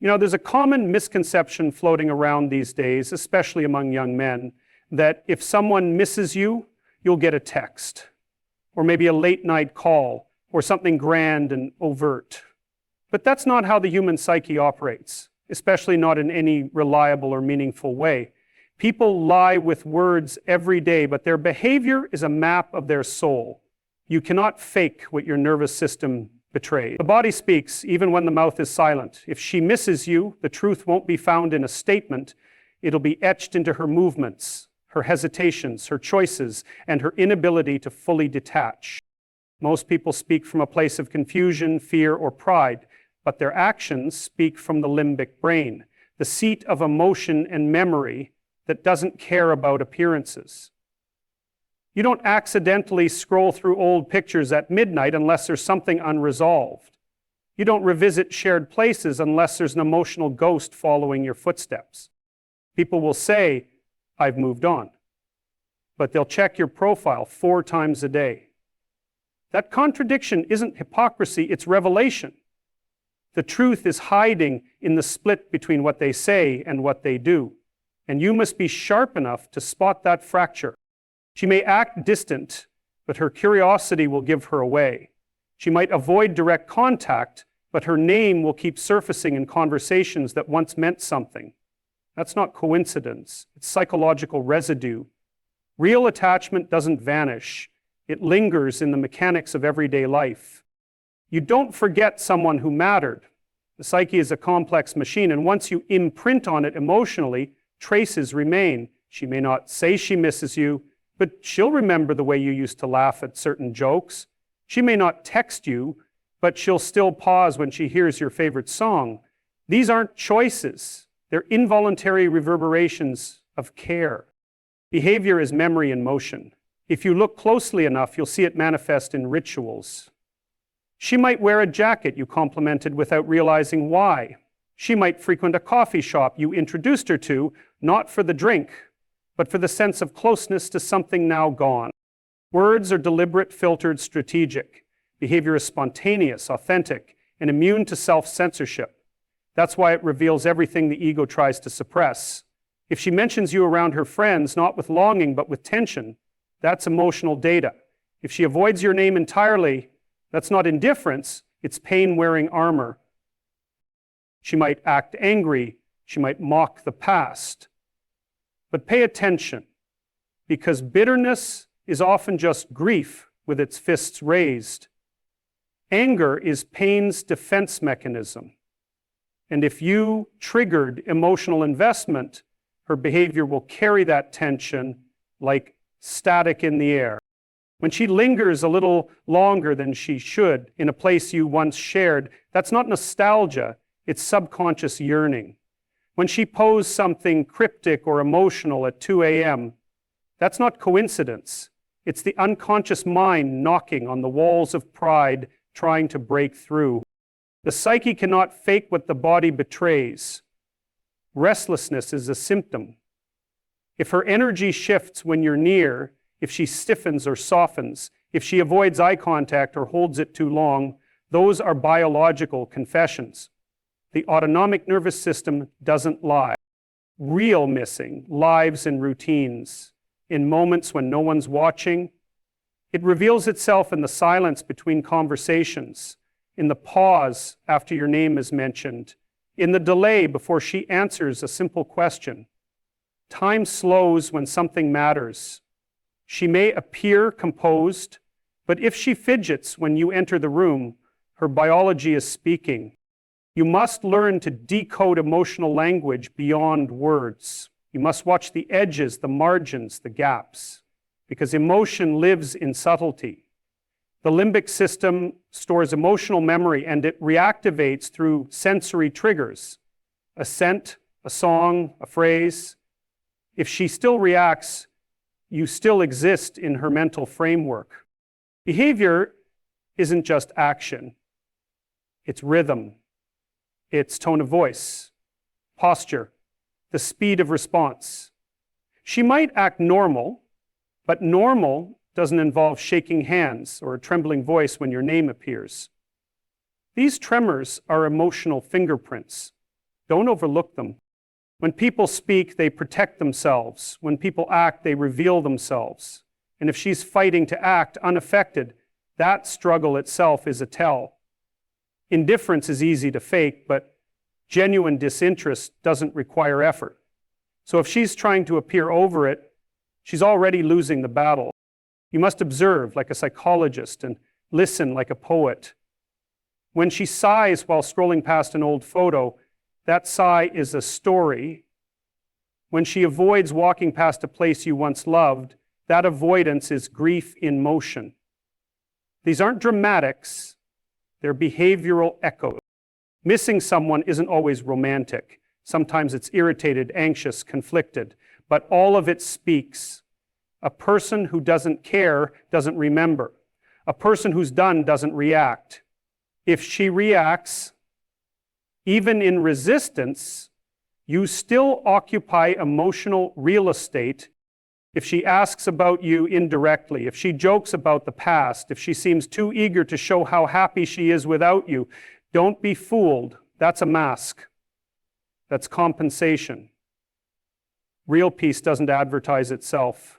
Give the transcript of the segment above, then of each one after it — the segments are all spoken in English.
There's a common misconception floating around these days, especially among young men, that if someone misses you, you'll get a text, or maybe a late night call, or something grand and overt. But that's not how the human psyche operates, especially not in any reliable or meaningful way. People lie with words every day, but their behavior is a map of their soul. You cannot fake what your nervous system betrays. The body speaks even when the mouth is silent. If she misses you, the truth won't be found in a statement. It'll be etched into her movements, her hesitations, her choices, and her inability to fully detach. Most people speak from a place of confusion, fear, or pride, but their actions speak from the limbic brain, the seat of emotion and memory that doesn't care about appearances. You don't accidentally scroll through old pictures at midnight unless there's something unresolved. You don't revisit shared places unless there's an emotional ghost following your footsteps. People will say, "I've moved on," but they'll check your profile 4 times a day. That contradiction isn't hypocrisy, it's revelation. The truth is hiding in the split between what they say and what they do. And you must be sharp enough to spot that fracture. She may act distant, but her curiosity will give her away. She might avoid direct contact, but her name will keep surfacing in conversations that once meant something. That's not coincidence, it's psychological residue. Real attachment doesn't vanish. It lingers in the mechanics of everyday life. You don't forget someone who mattered. The psyche is a complex machine, and once you imprint on it emotionally, traces remain. She may not say she misses you, but she'll remember the way you used to laugh at certain jokes. She may not text you, but she'll still pause when she hears your favorite song. These aren't choices. They're involuntary reverberations of care. Behavior is memory in motion. If you look closely enough, you'll see it manifest in rituals. She might wear a jacket you complimented without realizing why. She might frequent a coffee shop you introduced her to, not for the drink, but for the sense of closeness to something now gone. Words are deliberate, filtered, strategic. Behavior is spontaneous, authentic, and immune to self-censorship. That's why it reveals everything the ego tries to suppress. If she mentions you around her friends, not with longing, but with tension, that's emotional data. If she avoids your name entirely, that's not indifference, it's pain wearing armor. She might act angry, she might mock the past. But pay attention, because bitterness is often just grief with its fists raised. Anger is pain's defense mechanism. And if you triggered emotional investment, her behavior will carry that tension like static in the air. When she lingers a little longer than she should in a place you once shared, that's not nostalgia, it's subconscious yearning. When she posed something cryptic or emotional at 2 a.m., that's not coincidence. It's the unconscious mind knocking on the walls of pride, trying to break through. The psyche cannot fake what the body betrays. Restlessness is a symptom. If her energy shifts when you're near, if she stiffens or softens, if she avoids eye contact or holds it too long, those are biological confessions. The autonomic nervous system doesn't lie. Real missing lives in routines, in moments when no one's watching. It reveals itself in the silence between conversations, in the pause after your name is mentioned, in the delay before she answers a simple question. Time slows when something matters. She may appear composed, but if she fidgets when you enter the room, her biology is speaking. You must learn to decode emotional language beyond words. You must watch the edges, the margins, the gaps, because emotion lives in subtlety. The limbic system stores emotional memory and it reactivates through sensory triggers, a scent, a song, a phrase. If she still reacts, you still exist in her mental framework. Behavior isn't just action. It's rhythm. It's tone of voice, posture, the speed of response. She might act normal, but normal doesn't involve shaking hands or a trembling voice when your name appears. These tremors are emotional fingerprints. Don't overlook them. When people speak, they protect themselves. When people act, they reveal themselves. And if she's fighting to act unaffected, that struggle itself is a tell. Indifference is easy to fake, but genuine disinterest doesn't require effort. So if she's trying to appear over it, she's already losing the battle. You must observe like a psychologist and listen like a poet. When she sighs while scrolling past an old photo, that sigh is a story. When she avoids walking past a place you once loved, that avoidance is grief in motion. These aren't dramatics, they're behavioral echoes. Missing someone isn't always romantic. Sometimes it's irritated, anxious, conflicted, but all of it speaks. A person who doesn't care doesn't remember. A person who's done doesn't react. If she reacts, even in resistance, you still occupy emotional real estate. If she asks about you indirectly, if she jokes about the past, if she seems too eager to show how happy she is without you, don't be fooled. That's a mask. That's compensation. Real peace doesn't advertise itself.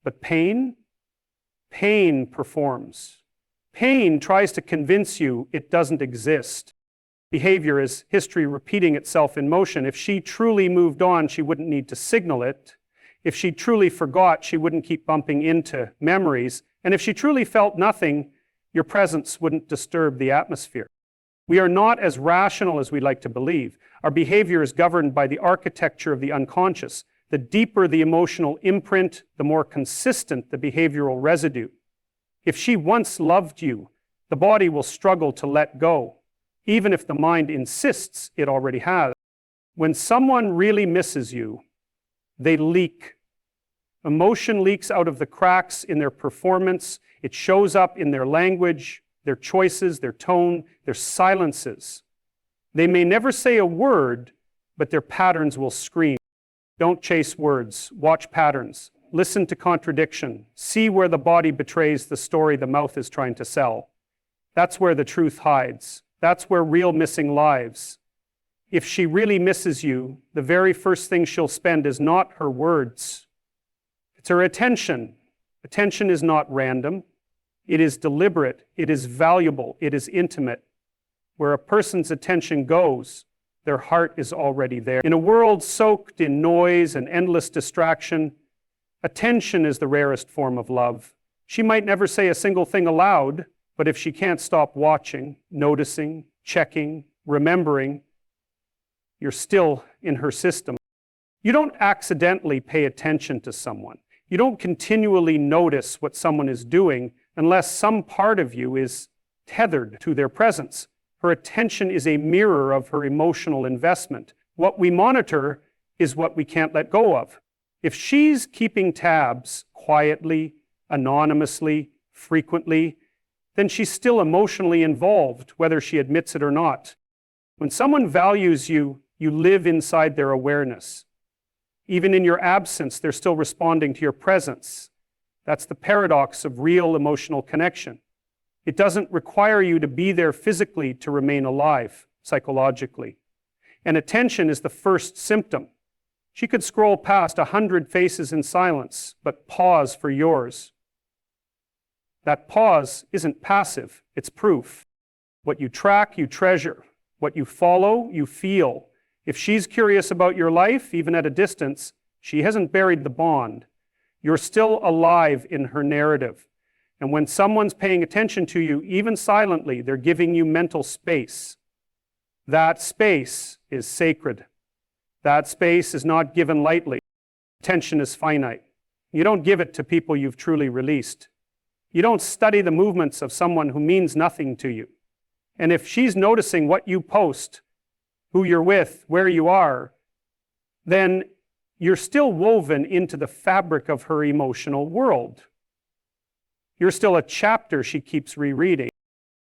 But pain performs. Pain tries to convince you it doesn't exist. Behavior is history repeating itself in motion. If she truly moved on, she wouldn't need to signal it. If she truly forgot, she wouldn't keep bumping into memories. And if she truly felt nothing, your presence wouldn't disturb the atmosphere. We are not as rational as we like to believe. Our behavior is governed by the architecture of the unconscious. The deeper the emotional imprint, the more consistent the behavioral residue. If she once loved you, the body will struggle to let go, even if the mind insists it already has. When someone really misses you, they leak. Emotion leaks out of the cracks in their performance. It shows up in their language, their choices, their tone, their silences. They may never say a word, but their patterns will scream. Don't chase words, watch patterns. Listen to contradiction. See where the body betrays the story the mouth is trying to sell. That's where the truth hides. That's where real missing lives. If she really misses you, the very first thing she'll spend is not her words. It's her attention. Attention is not random. It is deliberate. It is valuable. It is intimate. Where a person's attention goes, their heart is already there. In a world soaked in noise and endless distraction, attention is the rarest form of love. She might never say a single thing aloud, but if she can't stop watching, noticing, checking, remembering, you're still in her system. You don't accidentally pay attention to someone. You don't continually notice what someone is doing unless some part of you is tethered to their presence. Her attention is a mirror of her emotional investment. What we monitor is what we can't let go of. If she's keeping tabs quietly, anonymously, frequently, then she's still emotionally involved, whether she admits it or not. When someone values you, you live inside their awareness. Even in your absence, they're still responding to your presence. That's the paradox of real emotional connection. It doesn't require you to be there physically to remain alive, psychologically. And attention is the first symptom. She could scroll past 100 faces in silence, but pause for yours. That pause isn't passive, it's proof. What you track, you treasure. What you follow, you feel. If she's curious about your life, even at a distance, she hasn't buried the bond. You're still alive in her narrative. And when someone's paying attention to you, even silently, they're giving you mental space. That space is sacred. That space is not given lightly. Attention is finite. You don't give it to people you've truly released. You don't study the movements of someone who means nothing to you. And if she's noticing what you post, who you're with, where you are, then you're still woven into the fabric of her emotional world. You're still a chapter she keeps rereading.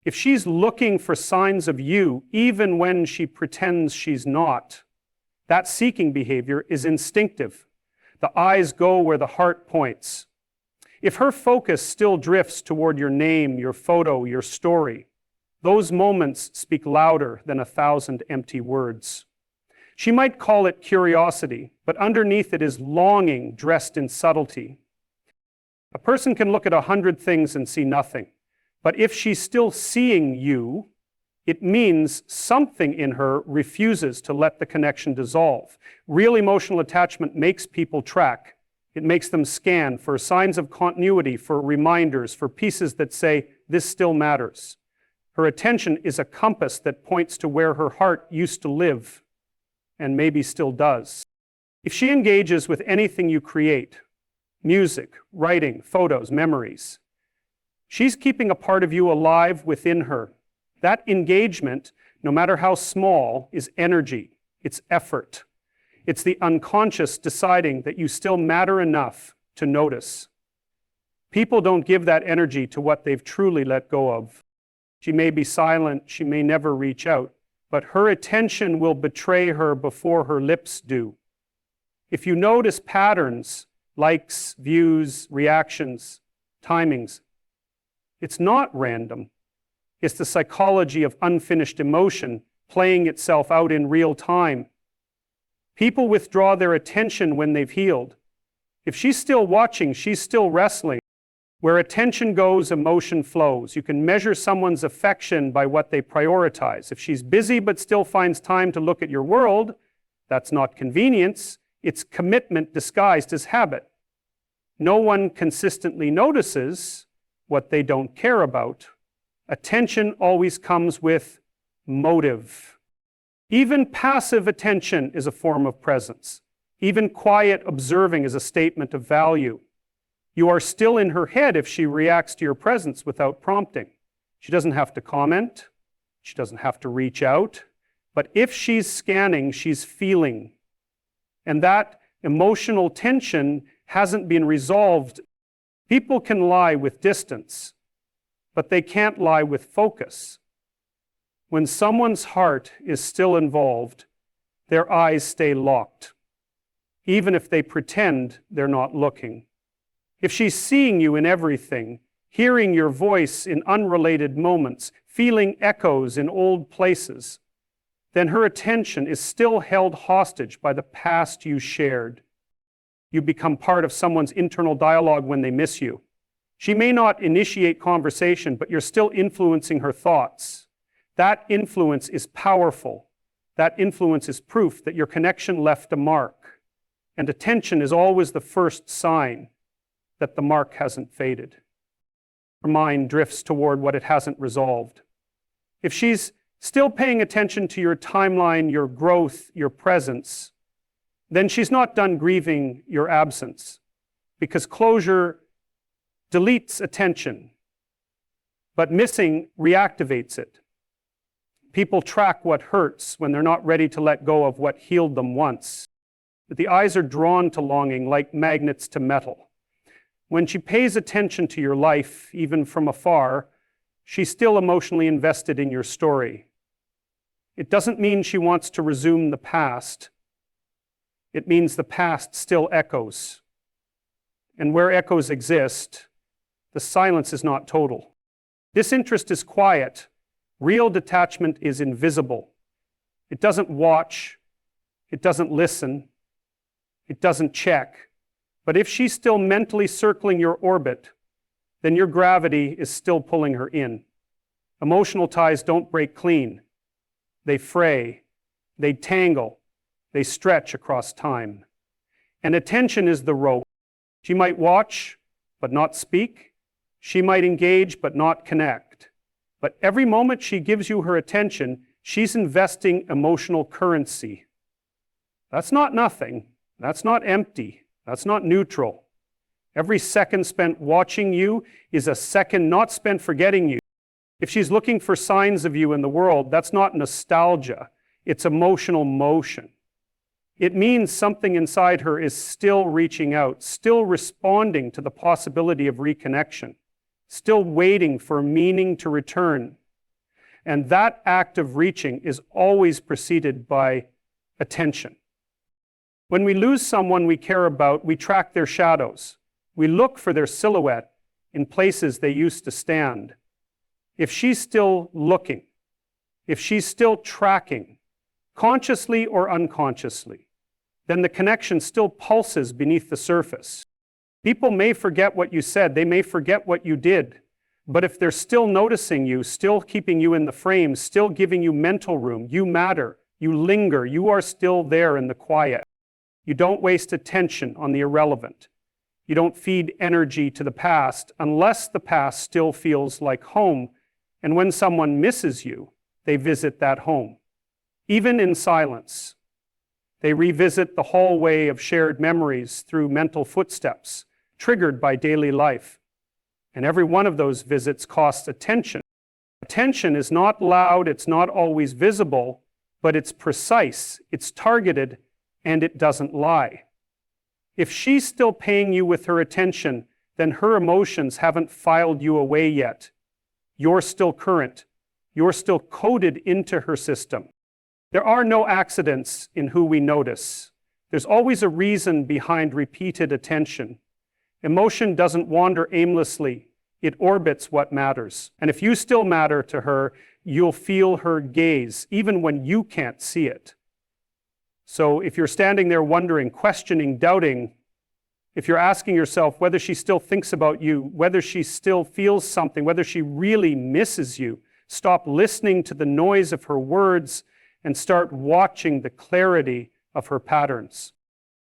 If she's looking for signs of you, even when she pretends she's not, that seeking behavior is instinctive. The eyes go where the heart points. If her focus still drifts toward your name, your photo, your story, Those moments speak louder than 1,000 empty words. She might call it curiosity, but underneath it is longing dressed in subtlety. A person can look at 100 things and see nothing, but if she's still seeing you, it means something in her refuses to let the connection dissolve. Real emotional attachment makes people track. It makes them scan for signs of continuity, for reminders, for pieces that say, this still matters. Her attention is a compass that points to where her heart used to live, and maybe still does. If she engages with anything you create, music, writing, photos, memories, she's keeping a part of you alive within her. That engagement, no matter how small, is energy, it's effort. It's the unconscious deciding that you still matter enough to notice. People don't give that energy to what they've truly let go of. She may be silent, she may never reach out, but her attention will betray her before her lips do. If you notice patterns, likes, views, reactions, timings, it's not random. It's the psychology of unfinished emotion playing itself out in real time. People withdraw their attention when they've healed. If she's still watching, she's still wrestling. Where attention goes, emotion flows. You can measure someone's affection by what they prioritize. If she's busy but still finds time to look at your world, that's not convenience, it's commitment disguised as habit. No one consistently notices what they don't care about. Attention always comes with motive. Even passive attention is a form of presence. Even quiet observing is a statement of value. You are still in her head if she reacts to your presence without prompting. She doesn't have to comment. She doesn't have to reach out. But if she's scanning, she's feeling. And that emotional tension hasn't been resolved. People can lie with distance, but they can't lie with focus. When someone's heart is still involved, their eyes stay locked, even if they pretend they're not looking. If she's seeing you in everything, hearing your voice in unrelated moments, feeling echoes in old places, then her attention is still held hostage by the past you shared. You become part of someone's internal dialogue when they miss you. She may not initiate conversation, but you're still influencing her thoughts. That influence is powerful. That influence is proof that your connection left a mark. And attention is always the first sign that the mark hasn't faded. Her mind drifts toward what it hasn't resolved. If she's still paying attention to your timeline, your growth, your presence, then she's not done grieving your absence, because closure deletes attention, but missing reactivates it. People track what hurts when they're not ready to let go of what healed them once. But the eyes are drawn to longing like magnets to metal. When she pays attention to your life, even from afar, she's still emotionally invested in your story. It doesn't mean she wants to resume the past. It means the past still echoes. And where echoes exist, the silence is not total. Disinterest is quiet. Real detachment is invisible. It doesn't watch. It doesn't listen. It doesn't check. But if she's still mentally circling your orbit, then your gravity is still pulling her in. Emotional ties don't break clean. They fray. They tangle. They stretch across time. And attention is the rope. She might watch, but not speak. She might engage, but not connect. But every moment she gives you her attention, she's investing emotional currency. That's not nothing. That's not empty. That's not neutral. Every second spent watching you is a second not spent forgetting you. If she's looking for signs of you in the world, that's not nostalgia. It's emotional motion. It means something inside her is still reaching out, still responding to the possibility of reconnection, still waiting for meaning to return. And that act of reaching is always preceded by attention. When we lose someone we care about, we track their shadows. We look for their silhouette in places they used to stand. if she's still looking, if she's still tracking, consciously or unconsciously, then the connection still pulses beneath the surface. People may forget what you said, they may forget what you did, but if they're still noticing you, still keeping you in the frame, still giving you mental room, you matter, you linger, you are still there in the quiet. You don't waste attention on the irrelevant. You don't feed energy to the past unless the past still feels like home. And when someone misses you, they visit that home. Even in silence, they revisit the hallway of shared memories through mental footsteps, triggered by daily life. And every one of those visits costs attention. Attention is not loud, it's not always visible, but it's precise, it's targeted, and it doesn't lie. If she's still paying you with her attention, then her emotions haven't filed you away yet. You're still current. You're still coded into her system. There are no accidents in who we notice. There's always a reason behind repeated attention. Emotion doesn't wander aimlessly. It orbits what matters. And if you still matter to her, you'll feel her gaze, even when you can't see it. So if you're standing there wondering, questioning, doubting, if you're asking yourself whether she still thinks about you, whether she still feels something, whether she really misses you, stop listening to the noise of her words and start watching the clarity of her patterns.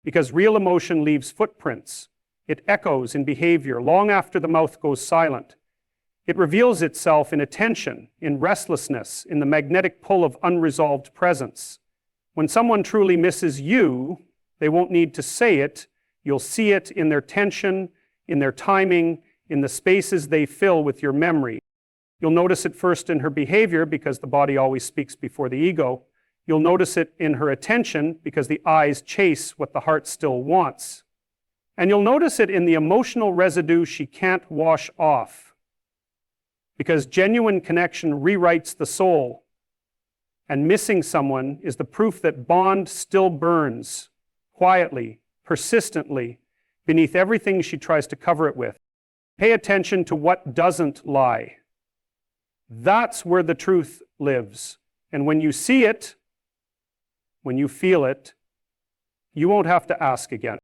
Because real emotion leaves footprints. It echoes in behavior long after the mouth goes silent. It reveals itself in attention, in restlessness, in the magnetic pull of unresolved presence. When someone truly misses you, they won't need to say it. You'll see it in their tension, in their timing, in the spaces they fill with your memory. You'll notice it first in her behavior because the body always speaks before the ego. You'll notice it in her attention because the eyes chase what the heart still wants. And you'll notice it in the emotional residue she can't wash off. Because genuine connection rewrites the soul. And missing someone is the proof that bond still burns, quietly, persistently, beneath everything she tries to cover it with. Pay attention to what doesn't lie. That's where the truth lives. And when you see it, when you feel it, you won't have to ask again.